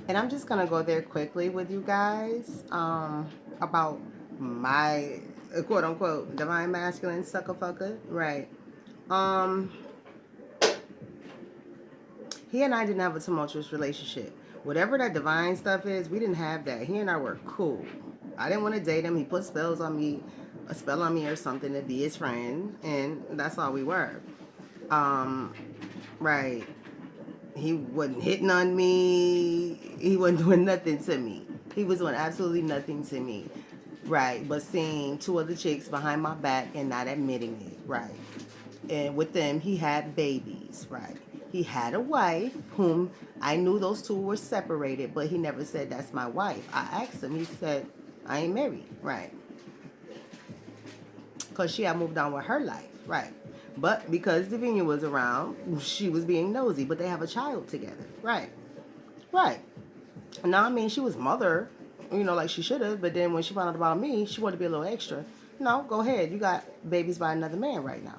And I'm just gonna go there quickly with you guys about my quote unquote divine masculine sucker fucker. Right. Um, he and I didn't have a tumultuous relationship. Whatever that divine stuff is, we didn't have that. He and I were cool. I didn't want to date him. He put spells on me, a spell on me or something to be his friend, and that's all we were. Um, right. He wasn't hitting on me. He wasn't doing nothing to me. He was doing absolutely nothing to me. Right. But seeing two other chicks behind my back and not admitting it. Right. And with them, he had babies. Right. He had a wife whom I knew those two were separated, but he never said that's my wife. I asked him. He said, I ain't married. Right. Because she had moved on with her life. Right. But because Davinia was around, she was being nosy. But they have a child together. Right. Right. Now, I mean, she was mother, like she should have. But then when she found out about me, she wanted to be a little extra. No, go ahead. You got babies by another man right now,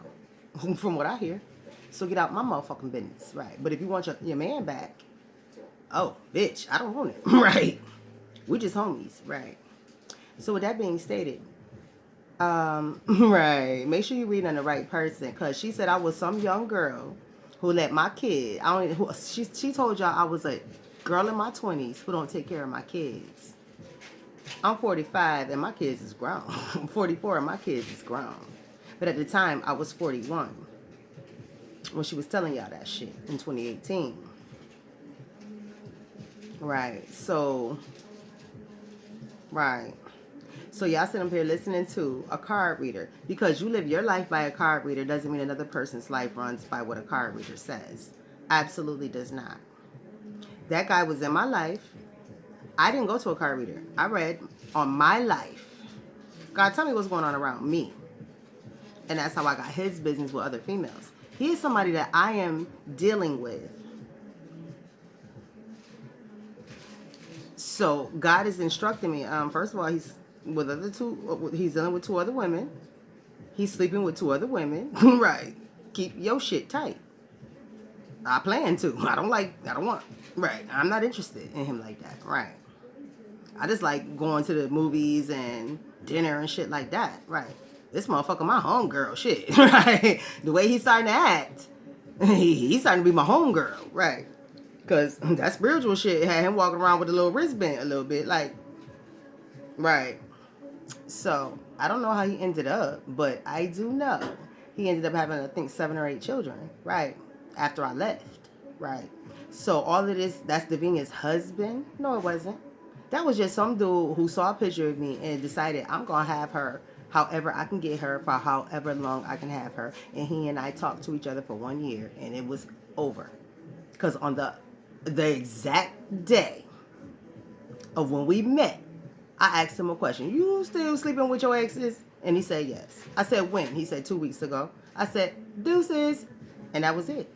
from what I hear. So get out my motherfucking business, right? But if you want your man back, oh, bitch, I don't want it, right? We just homies, right? So with that being stated, right, make sure you read on the right person, cause she said I was some young girl who let my kid. I don't. Who, she told y'all I was a girl in my 20s who don't take care of my kids. I'm 45 and my kids is grown. I'm 44 and my kids is grown. But at the time I was 41 when she was telling y'all that shit in 2018. Right. So, right. So y'all sit up here listening to a card reader. Because you live your life by a card reader doesn't mean another person's life runs by what a card reader says. Absolutely does not. That guy was in my life. I didn't go to a card reader. I read on my life. God, tell me what's going on around me. And that's how I got his business with other females. He is somebody that I am dealing with. So God is instructing me. First of all, he's with other two. He's dealing with two other women. He's sleeping with two other women. Right. Keep your shit tight. I plan to. I don't want. Right. I'm not interested in him like that. Right. I just like going to the movies and dinner and shit like that. Right. This motherfucker my homegirl. Shit. Right. The way he's starting to act, he's starting to be my homegirl. Right. Because that spiritual shit had him walking around with a little wristband a little bit. Like, right. So, I don't know how he ended up, but I do know he ended up having, I think, 7 or 8 children. Right. After I left. Right. So, all of this, that's Davina's husband? No, it wasn't. That was just some dude who saw a picture of me and decided I'm going to have her however I can get her for however long I can have her. And he and I talked to each other for 1 year and it was over. Because on the exact day of when we met, I asked him a question. You still sleeping with your exes? And he said yes. I said when? He said 2 weeks ago. I said deuces. And that was it.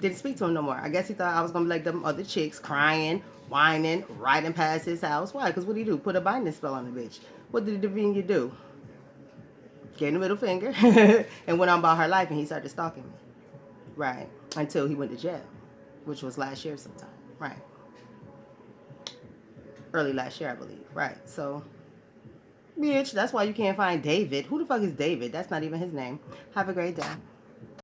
Didn't speak to him no more. I guess he thought I was going to be like them other chicks crying, whining, riding past his house. Why? Because what did he do? Put a binding spell on the bitch. What did Davinia do? Gave the middle finger and went on about her life and he started stalking me. Right. Until he went to jail, which was last year sometime. Right. Early last year, I believe. Right. So, bitch, that's why you can't find David. Who the fuck is David? That's not even his name. Have a great day.